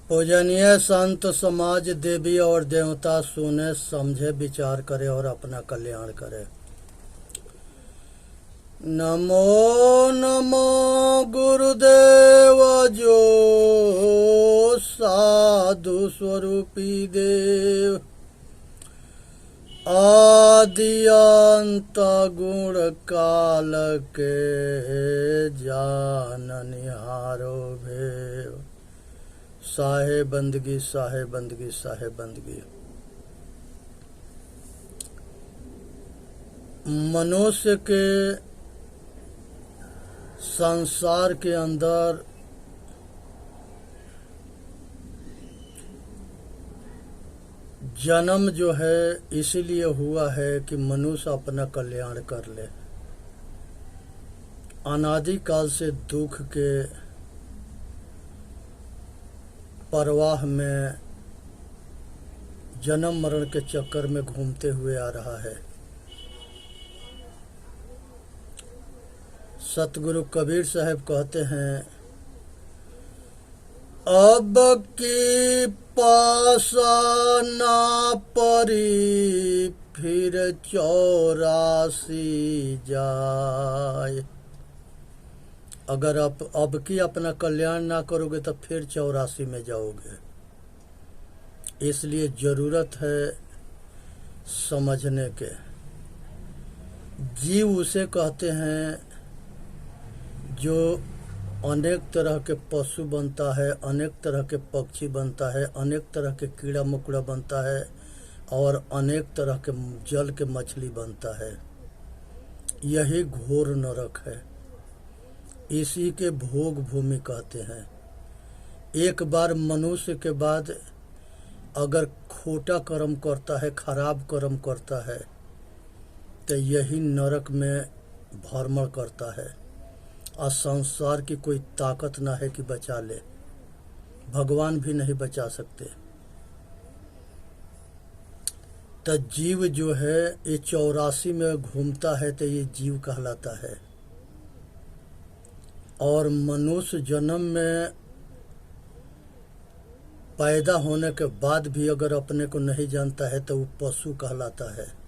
पूजनीय संत समाज देवी और देवता सुने समझे विचार करे और अपना कल्याण करे। नमो नमो गुरुदेव जो साधु स्वरूपी देव, आदि अंत गुण काल के जाननिहारो भेव। साहे बंदगी साहे बंदगी साहे बंदगी। मनुष्य के संसार के अंदर जन्म जो है इसलिए हुआ है कि मनुष्य अपना कल्याण कर ले। अनादि काल से दुख के प्रवाह में जन्म मरण के चक्कर में घूमते हुए आ रहा है। सतगुरु कबीर साहब कहते हैं, अब की पासा ना परी फिर 84 जाए। अगर आप अब की अपना कल्याण ना करोगे तो फिर 84 में जाओगे। इसलिए जरूरत है समझने के। जीव उसे कहते हैं जो अनेक तरह के पशु बनता है, अनेक तरह के पक्षी बनता है, अनेक तरह के कीड़ा मकोड़ा बनता है और अनेक तरह के जल के मछली बनता है। यही घोर नरक है। इसी के भोग भूमि कहते हैं। एक बार मनुष्य के बाद अगर खोटा कर्म करता है, खराब कर्म करता है, तो यही नरक में भ्रमण करता है और संसार की कोई ताकत ना है कि बचा ले। भगवान भी नहीं बचा सकते। तो जीव जो है ये 84 में घूमता है तो ये जीव कहलाता है। और मनुष्य जन्म में पैदा होने के बाद भी अगर अपने को नहीं जानता है तो वो पशु कहलाता है।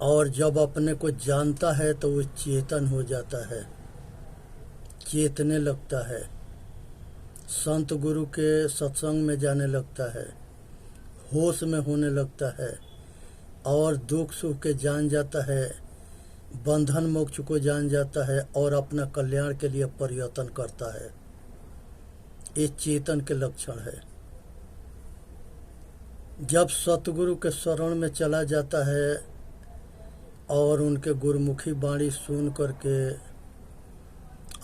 और जब अपने को जानता है तो वो चेतन हो जाता है, चेतने लगता है, संत गुरु के सत्संग में जाने लगता है, होश में होने लगता है और दुख सुख के जान जाता है, बंधन मोक्ष को जान जाता है और अपना कल्याण के लिए प्रयत्न करता है। ये चेतन के लक्षण है। जब सतगुरु के शरण में चला जाता है और उनके गुरुमुखी वाणी सुन करके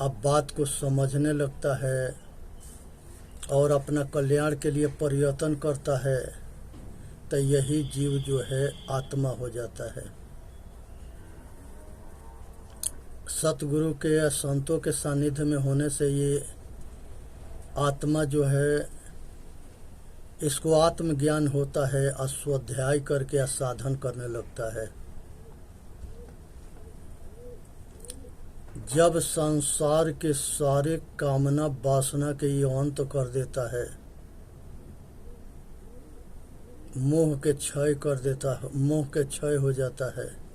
अब बात को समझने लगता है और अपना कल्याण के लिए प्रयत्न करता है, तो यही जीव जो है आत्मा हो जाता है। सतगुरु के या संतों के सानिध्य में होने से ये आत्मा जो है इसको आत्मज्ञान होता है और स्वाध्याय करके या साधन करने लगता है। जब संसार के सारे कामना वासना के ये अंत कर देता है, मोह के क्षय कर देता है, मोह के क्षय हो जाता है,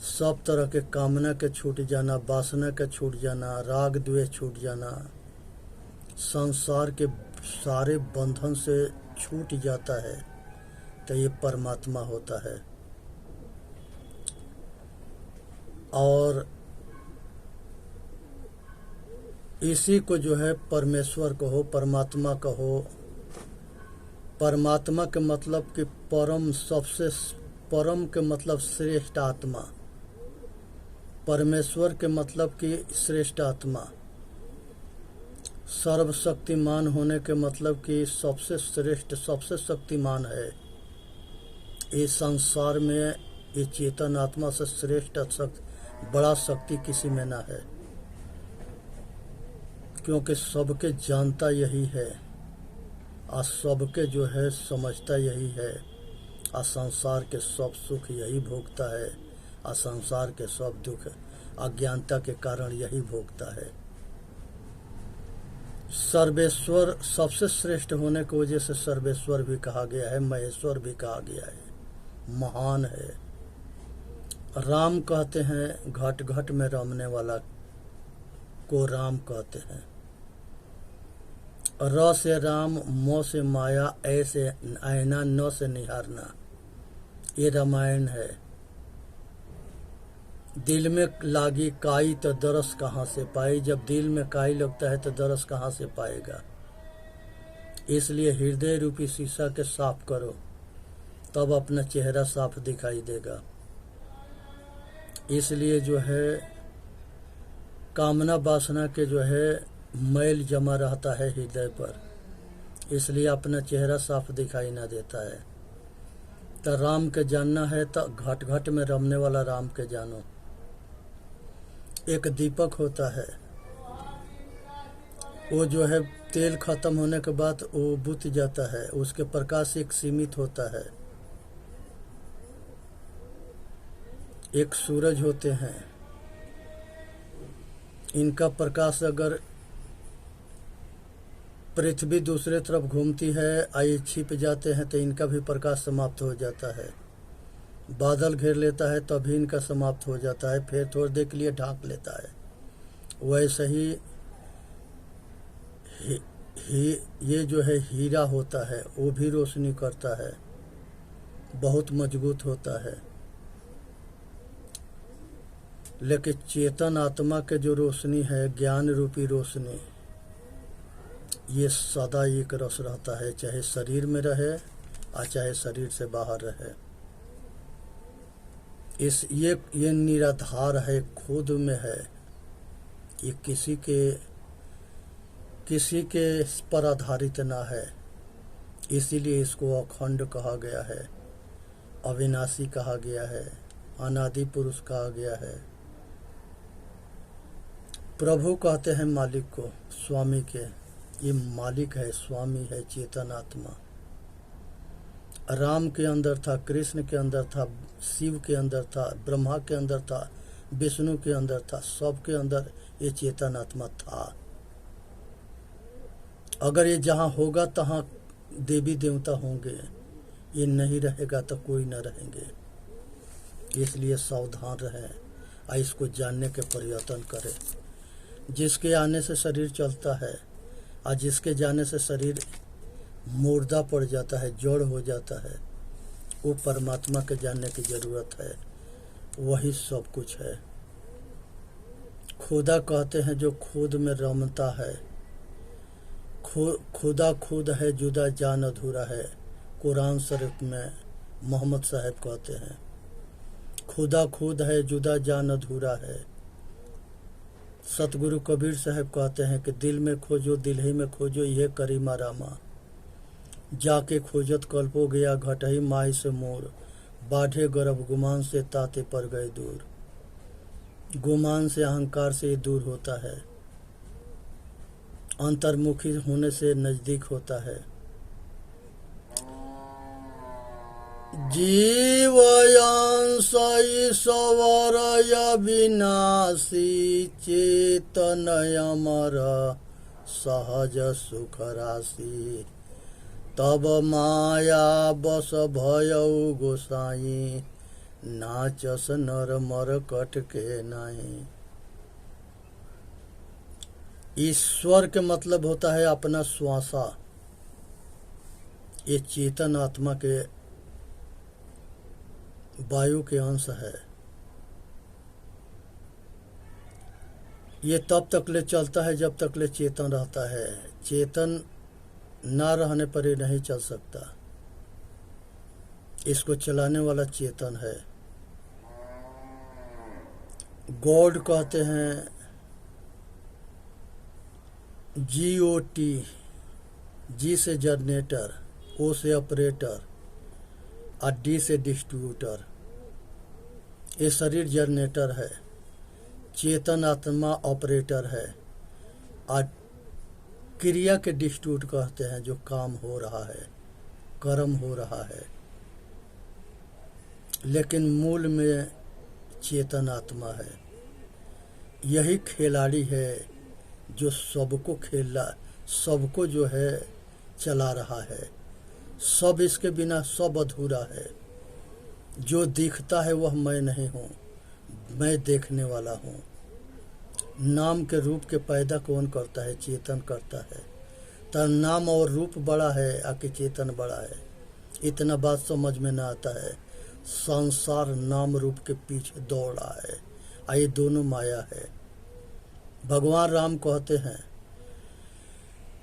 सब तरह के कामना के छूट जाना, वासना के छूट जाना, राग द्वेष छूट जाना, संसार के सारे बंधन से छूट जाता है, तो ये परमात्मा होता है। और इसी को जो है परमेश्वर कहो, परमात्मा कहो। परमात्मा के मतलब कि परम, सबसे परम के मतलब श्रेष्ठ आत्मा। परमेश्वर के मतलब कि श्रेष्ठ आत्मा। सर्वशक्तिमान होने के मतलब कि सबसे श्रेष्ठ, सबसे शक्तिमान है। इस संसार में ये चेतन आत्मा से श्रेष्ठ बड़ा शक्ति किसी में ना है, क्योंकि सबके जानता यही है और सबके जो है समझता यही है और संसार के सब सुख यही भोगता है और संसार के सब दुख अज्ञानता के कारण यही भोगता है। सर्वेश्वर सबसे श्रेष्ठ होने की वजह से सर्वेश्वर भी कहा गया है, महेश्वर भी कहा गया है, महान है। राम कहते हैं घट घट में रमने वाला को राम कहते हैं। र से राम, म से माया, ऐ से आईना, न से निहारना, ये रामायण है। दिल में लागी काई तो दरस कहाँ से पाई, जब दिल में काई लगता है तो दरस कहाँ से पाएगा। इसलिए हृदय रूपी शीशा के साफ करो, तब अपना चेहरा साफ दिखाई देगा। इसलिए जो है कामना वासना के जो है मैल जमा रहता है हृदय पर, इसलिए अपना चेहरा साफ दिखाई ना देता है। तो राम के जानना है तो घट घट में रमने वाला राम के जानो। एक दीपक होता है, वो जो है तेल खत्म होने के बाद वो बुझ जाता है, उसके प्रकाश एक सीमित होता है। एक सूरज होते हैं, इनका प्रकाश अगर पृथ्वी दूसरे तरफ घूमती है, आए छिप जाते हैं तो इनका भी प्रकाश समाप्त हो जाता है। बादल घेर लेता है तभी इनका समाप्त हो जाता है, फिर थोड़ी देर के लिए ढांक लेता है। वैसे ही ये जो है हीरा होता है, वो भी रोशनी करता है, बहुत मजबूत होता है। लेकिन चेतन आत्मा के जो रोशनी है, ज्ञान रूपी रोशनी, ये सदा एक रस रहता है, चाहे शरीर में रहे और चाहे शरीर से बाहर रहे। ये निराधार है, खुद में है, ये किसी के पर आधारित ना है। इसीलिए इसको अखंड कहा गया है, अविनाशी कहा गया है, अनादि पुरुष कहा गया है। प्रभु कहते हैं मालिक को, स्वामी के, ये मालिक है, स्वामी है, चेतन आत्मा। राम के अंदर था, कृष्ण के अंदर था, शिव के अंदर था, ब्रह्मा के अंदर था, विष्णु के अंदर था, सबके अंदर ये चेतन आत्मा था। अगर ये जहाँ होगा तहाँ देवी देवता होंगे, ये नहीं रहेगा तो कोई न रहेंगे। इसलिए सावधान रहें और इसको जानने के प्रयत्न करें। जिसके आने से शरीर चलता है और जिसके जाने से शरीर मुर्दा पड़ जाता है, जड़ हो जाता है, वो परमात्मा के जानने की जरूरत है, वही सब कुछ है। खुदा कहते हैं जो खुद में रमता है, खुदा खुद है, जुदा जान अधूरा है। कुरान शरीफ में मोहम्मद साहब कहते हैं खुदा खुद है, जुदा जान अधूरा है। सतगुरु कबीर साहब कहते हैं कि दिल में खोजो, दिल ही में खोजो, यह करीमा रामा। जाके खोजत कल्पो गया, घटही माही से मोर, बाढ़े गर्भ गुमान से ताते पर गए दूर। गुमान से, अहंकार से दूर होता है, अंतर्मुखी होने से नजदीक होता है। जीवयांश ईश्वर विनाशी, चेतन अमर सहज सुख राशि। तब माया बस भयउ गोसाई, नाचस नर मर कट के नाही। ईश्वर के मतलब होता है अपना श्वासा। ये चेतन आत्मा के वायु के अंश है। ये तब तक ले चलता है जब तक ले चेतन रहता है। चेतन ना रहने पर ये नहीं चल सकता। इसको चलाने वाला चेतन है। गॉड कहते हैं GOT, G से जनरेटर, O से ऑपरेटर और D से डिस्ट्रीब्यूटर। ये शरीर जनरेटर है, चेतन आत्मा ऑपरेटर है और क्रिया के डिस्ट्रीब्यूट कहते हैं जो काम हो रहा है, कर्म हो रहा है। लेकिन मूल में चेतन आत्मा है। यही खिलाड़ी है जो सबको सबको जो है चला रहा है। सब इसके बिना सब अधूरा है। जो दिखता है वह मैं नहीं हूँ, मैं देखने वाला हूँ। नाम के रूप के पैदा कौन करता है? चेतन करता है। तो नाम और रूप बड़ा है आके चेतन बड़ा है, इतना बात समझ में ना आता है। संसार नाम रूप के पीछे दौड़ रहा है, ये दोनों माया है। भगवान राम कहते हैं,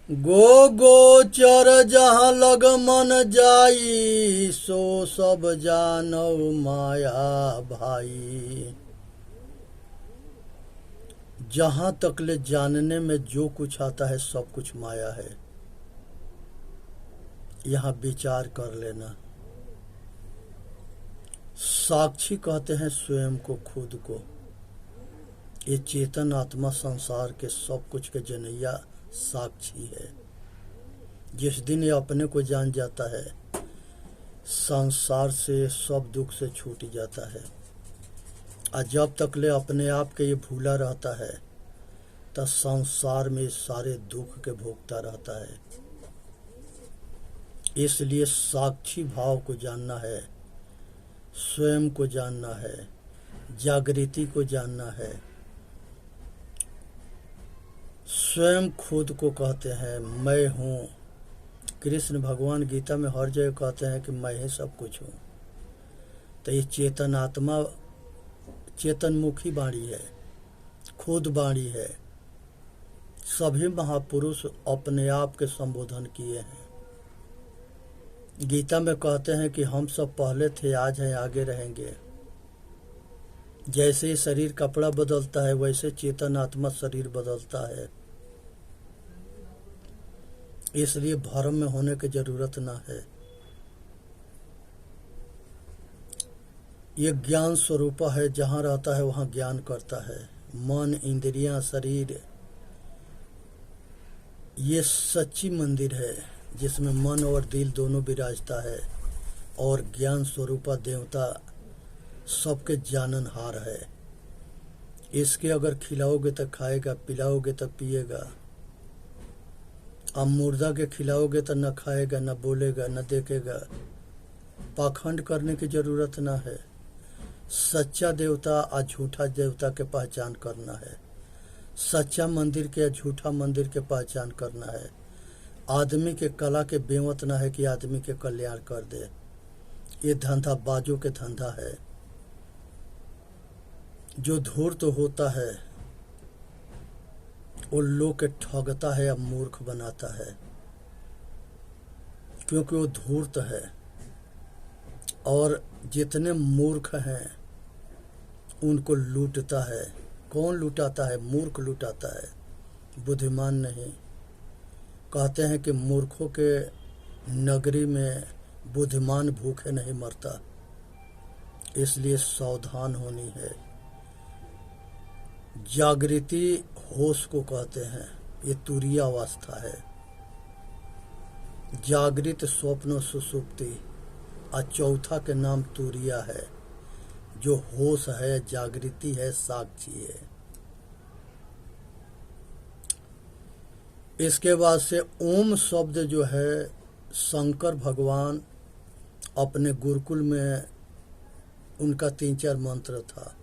गो गोचर जहाँ लग मन जाई, सो सब जानौ माया भाई। जहां तक ले जानने में जो कुछ आता है सब कुछ माया है। यहां विचार कर लेना। साक्षी कहते हैं स्वयं को, खुद को। ये चेतन आत्मा संसार के सब कुछ के जनैया साक्षी है। जिस दिन ये अपने को जान जाता है, संसार से सब दुख से छूट जाता है। और जब तक ले अपने आप के ये भूला रहता है, तब संसार में सारे दुख के भोगता रहता है। इसलिए साक्षी भाव को जानना है, स्वयं को जानना है, जागृति को जानना है। स्वयं खुद को कहते हैं मैं हूँ। कृष्ण भगवान गीता में हर जगह कहते हैं कि मैं ही सब कुछ हूँ। तो ये चेतन आत्मा चेतनमुखी वाणी है, खुद वाणी है। सभी महापुरुष अपने आप के संबोधन किए हैं। गीता में कहते हैं कि हम सब पहले थे, आज हैं, आगे रहेंगे। जैसे ही शरीर कपड़ा बदलता है, वैसे चेतन आत्मा शरीर बदलता है। इसलिए भ्रम में होने की जरूरत ना है। ये ज्ञान स्वरूप है, जहाँ रहता है वहाँ ज्ञान करता है। मन, इंद्रियां, शरीर, ये सच्ची मंदिर है जिसमें मन और दिल दोनों विराजता है। और ज्ञान स्वरूपा देवता सबके जाननहार है। इसके अगर खिलाओगे तो खाएगा, पिलाओगे तो पिएगा। अब मुर्दा के खिलाओगे तो न खाएगा, न बोलेगा, न देखेगा। पाखंड करने की जरूरत ना है। सच्चा देवता और झूठा देवता के पहचान करना है। सच्चा मंदिर के झूठा मंदिर के पहचान करना है। आदमी के कला के बेवत ना है कि आदमी के कल्याण कर दे। ये धंधा बाजों के धंधा है। जो धूर्त होता है वो लोग के ठगता है या मूर्ख बनाता है, क्योंकि वो धूर्त है। और जितने मूर्ख हैं उनको लूटता है। कौन लुटाता है? मूर्ख लुटाता है, बुद्धिमान नहीं। कहते हैं कि मूर्खों के नगरी में बुद्धिमान भूखे नहीं मरता। इसलिए सावधान होनी है। जागृति होश को कहते हैं, ये तुरीय अवस्था है। जागृत, स्वप्न, सुसुप्ति और चौथा के नाम तुरीय है। जो होश है, जागृति है, साक्षी है। इसके बाद से ओम शब्द जो है, शंकर भगवान अपने गुरुकुल में उनका 3-4 मंत्र था।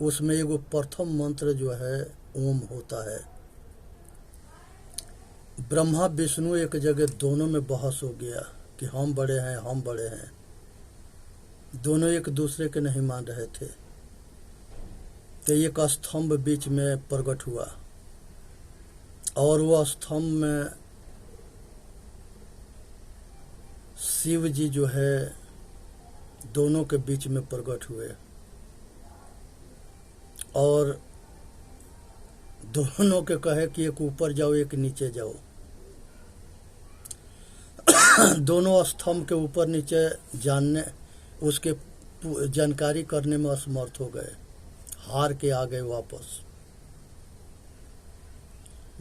उसमें एगो प्रथम मंत्र जो है ओम होता है। ब्रह्मा विष्णु एक जगह दोनों में बहस हो गया कि हम बड़े हैं, हम बड़े हैं। दोनों एक दूसरे के नहीं मान रहे थे। तो एक स्तंभ बीच में प्रकट हुआ और वो स्तंभ में शिव जी जो है दोनों के बीच में प्रकट हुए और दोनों के कहे कि एक ऊपर जाओ, एक नीचे जाओ। दोनों स्तंभ के ऊपर नीचे जानने, उसके जानकारी करने में असमर्थ हो गए, हार के आ गए वापस।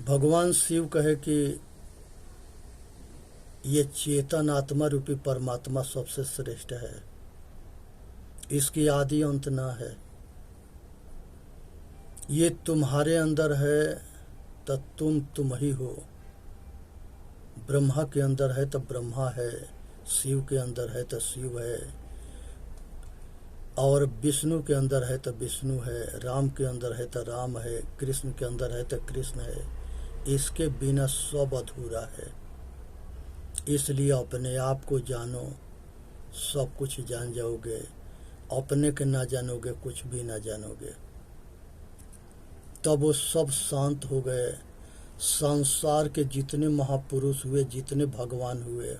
भगवान शिव कहे कि ये चेतन आत्मा रूपी परमात्मा सबसे श्रेष्ठ है, इसकी आदि अंत ना है। ये तुम्हारे अंदर है तो तुम ही हो, ब्रह्मा के अंदर है तो ब्रह्मा है, शिव के अंदर है तो शिव है, और विष्णु के अंदर है तो विष्णु है, राम के अंदर है तो राम है, कृष्ण के अंदर है तो कृष्ण है। इसके बिना सब अधूरा है। इसलिए अपने आप को जानो, सब कुछ जान जाओगे। अपने के ना जानोगे, कुछ भी ना जानोगे। तब वो सब शांत हो गए। संसार के जितने महापुरुष हुए, जितने भगवान हुए,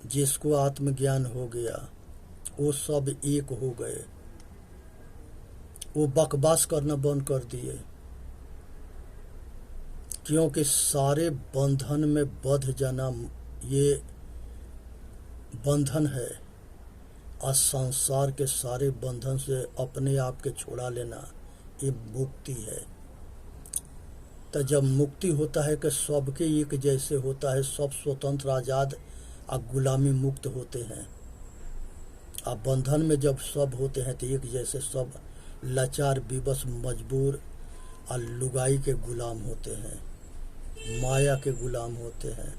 जिसको आत्मज्ञान हो गया, वो सब एक हो गए। वो बकवास करना बंद कर दिए, क्योंकि सारे बंधन में बंध जाना ये बंधन है, और संसार के सारे बंधन से अपने आप के छुड़ा लेना ये मुक्ति है। तो जब मुक्ति होता है कि सबके एक जैसे होता है, सब स्वतंत्र आज़ाद और गुलामी मुक्त होते हैं। अब बंधन में जब सब होते हैं तो एक जैसे सब लाचार, विवश, मजबूर और लुगाई के गुलाम होते हैं, माया के गुलाम होते हैं।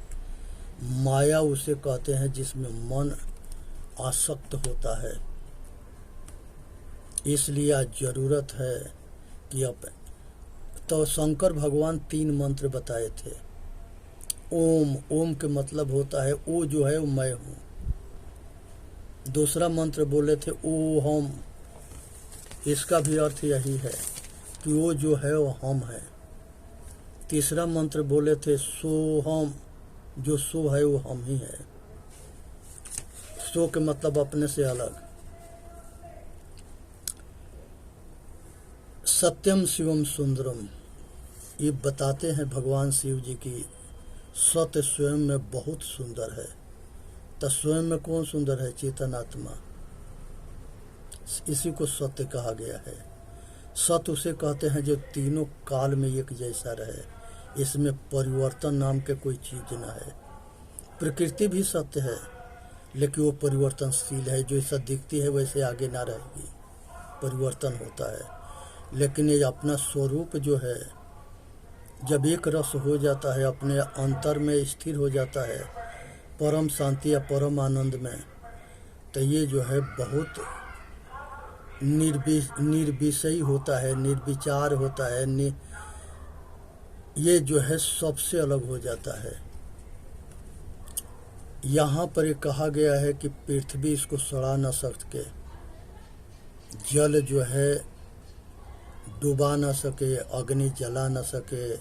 माया उसे कहते हैं जिसमें मन आसक्त होता है। इसलिए आज जरूरत है कि तो शंकर भगवान 3 मंत्र बताए थे। ओम, ओम के मतलब होता है ओ जो है वो मैं हूँ। दूसरा मंत्र बोले थे ओ हम, इसका भी अर्थ यही है कि वो जो है वो हम है। तीसरा मंत्र बोले थे सो हम, जो सो है वो हम ही है। सो के मतलब अपने से अलग। सत्यम शिवम सुंदरम, ये बताते हैं भगवान शिव जी की सत्य स्वयं में बहुत सुंदर है। तो स्वयं में कौन सुंदर है? चेतन आत्मा। इसी को सत्य कहा गया है। सत्य उसे कहते हैं जो तीनों काल में एक जैसा रहे, इसमें परिवर्तन नाम के कोई चीज ना है। प्रकृति भी सत्य है, लेकिन वो परिवर्तनशील है। जैसा दिखती है वैसे आगे ना रहेगी, परिवर्तन होता है। लेकिन ये अपना स्वरूप जो है, जब एक रस हो जाता है, अपने अंतर में स्थिर हो जाता है, परम शांति या परम आनंद में, तो ये जो है बहुत निर्विषयी होता है, निर्विचार होता है। ये जो है सबसे अलग हो जाता है। यहाँ पर ये कहा गया है कि पृथ्वी इसको सड़ा न सके, जल जो है डुबा न सके, अग्नि जला न सके,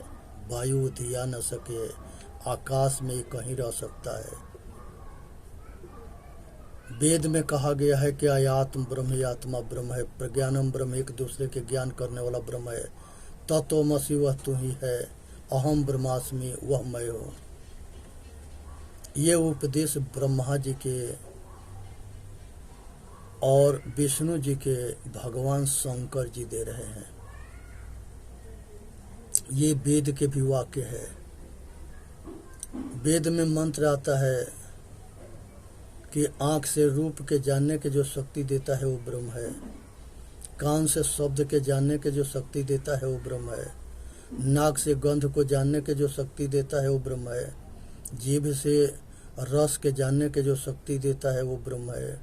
वायु दिया न सके, आकाश में ये कहीं रह सकता है। वेद में कहा गया है कि आयात्म ब्रह्म ही आत्मा ब्रह्म है, प्रज्ञानम ब्रह्म, एक दूसरे के ज्ञान करने वाला ब्रह्म है। तत्वमसि वह तू ही है, अहम ब्रह्मास्मि वह मैं हूँ। ये उपदेश ब्रह्मा जी के और विष्णु जी के भगवान शंकर जी दे रहे हैं। ये वेद के भी वाक्य है। वेद में मंत्र आता है कि आँख से रूप के जानने के जो शक्ति देता है वो ब्रह्म है, कान से शब्द के जानने के जो शक्ति देता है वो ब्रह्म है, नाक से गंध को जानने के जो शक्ति देता है वो ब्रह्म है, जीभ से रस के जानने के जो शक्ति देता है वो ब्रह्म है,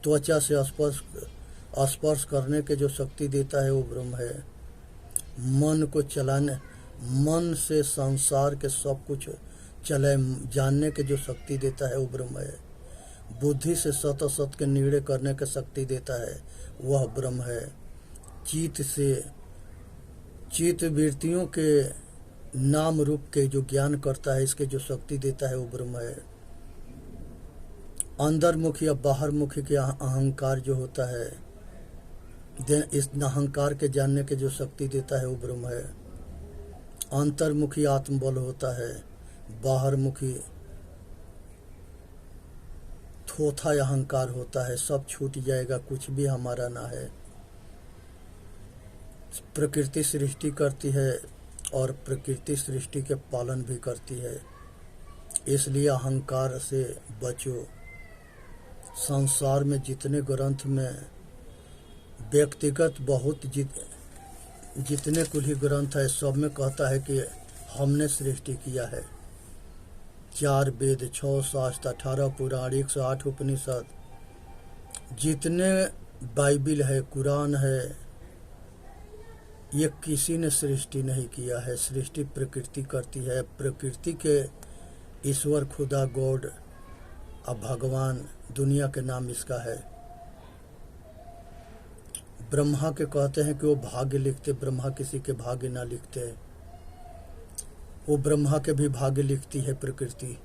त्वचा से स्पर्श करने के जो शक्ति देता है वो ब्रह्म है, मन को चलाने, मन से संसार के सब कुछ चले जानने के जो शक्ति देता है वो ब्रह्म है, बुद्धि से सत असत के निर्णय करने की शक्ति देता है वह ब्रह्म है, चित्त वृत्तियों के नाम रूप के जो ज्ञान करता है, इसके जो शक्ति देता है वो ब्रह्म है, अंतर्मुखी या बाहर मुखी के अहंकार जो होता है, इस अहंकार के जानने के जो शक्ति देता है वो ब्रह्म है, अंतर्मुखी आत्मबल होता है, बाहर मुखी थोथा अहंकार होता है, सब छूट जाएगा, कुछ भी हमारा ना है। प्रकृति सृष्टि करती है और प्रकृति सृष्टि के पालन भी करती है, इसलिए अहंकार से बचो। संसार में जितने ग्रंथ में व्यक्तिगत बहुत जितने कुल ही ग्रंथ है, सब में कहता है कि हमने सृष्टि किया है। 4 वेद, 6 शास्त्र, 18 पुराण, 108 उपनिषद, जितने बाइबिल है, कुरान है, ये किसी ने सृष्टि नहीं किया है। सृष्टि प्रकृति करती है। प्रकृति के ईश्वर, खुदा, गॉड, अब भगवान, दुनिया के नाम इसका है। ब्रह्मा के कहते हैं कि वो भाग्य लिखते, ब्रह्मा किसी के भाग्य ना लिखते। वो ब्रह्मा के भी भाग्य लिखती है प्रकृति,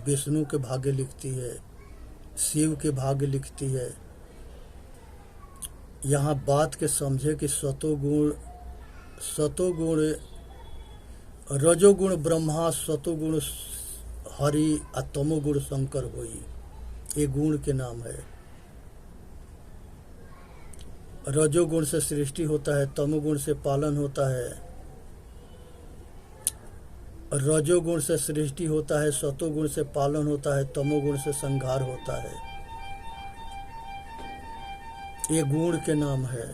विष्णु के भाग्य लिखती है, शिव के भाग्य लिखती है। यहाँ बात के समझे कि सतोगुण रजोगुण ब्रह्मा, सतोगुण हरि और तमोगुण शंकर होई। ये गुण के नाम है। रजोगुण से सृष्टि होता है, तमोगुण से पालन होता है। रजोगुण से सृष्टि होता है, सतोगुण से पालन होता है, तमोगुण से संहार होता है। ये गुण के नाम है।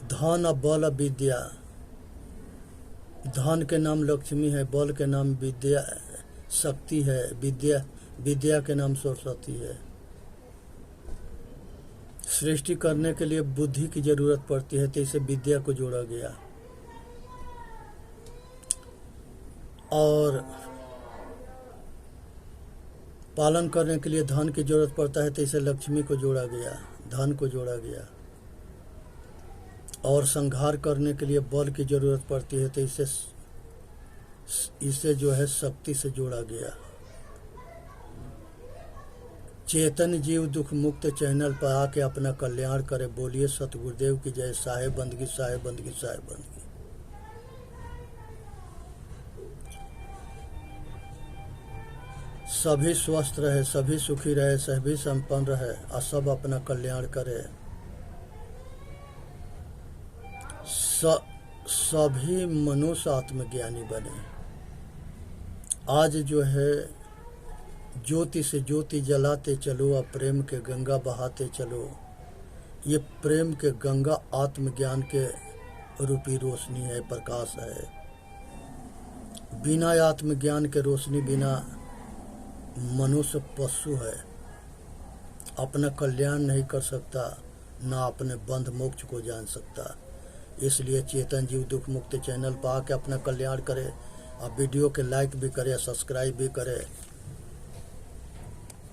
धन, बल, विद्या। धन के नाम लक्ष्मी है, बल के नाम विद्या शक्ति है, विद्या के नाम सरस्वती है। सृष्टि करने के लिए बुद्धि की जरूरत पड़ती है, तो इसे विद्या को जोड़ा गया। और पालन करने के लिए धन की जरूरत पड़ता है, तो इसे लक्ष्मी को जोड़ा गया, धन को जोड़ा गया। और संहार करने के लिए बल की जरूरत पड़ती है, तो इसे जो है शक्ति से जोड़ा गया। चेतन जीव दुख मुक्त चैनल पर आके अपना कल्याण करे। बोलिए सतगुरुदेव की जय। साहेब बंदगी, साहेब बंदगी, साहेब बंदगी। सभी स्वस्थ रहे, सभी सुखी रहे, सभी संपन्न रहे और सब अपना कल्याण करे। सभी मनुष्य आत्मज्ञानी बने। आज जो है ज्योति से ज्योति जलाते चलो, अब प्रेम के गंगा बहाते चलो। ये प्रेम के गंगा आत्मज्ञान के रूपी रोशनी है, प्रकाश है। बिना आत्मज्ञान के रोशनी बिना मनुष्य पशु है, अपना कल्याण नहीं कर सकता, ना अपने बंध मोक्ष को जान सकता। इसलिए चेतन जीव दुख मुक्त चैनल पर आके अपना कल्याण करे। आप वीडियो के लाइक भी करें, सब्सक्राइब भी करें।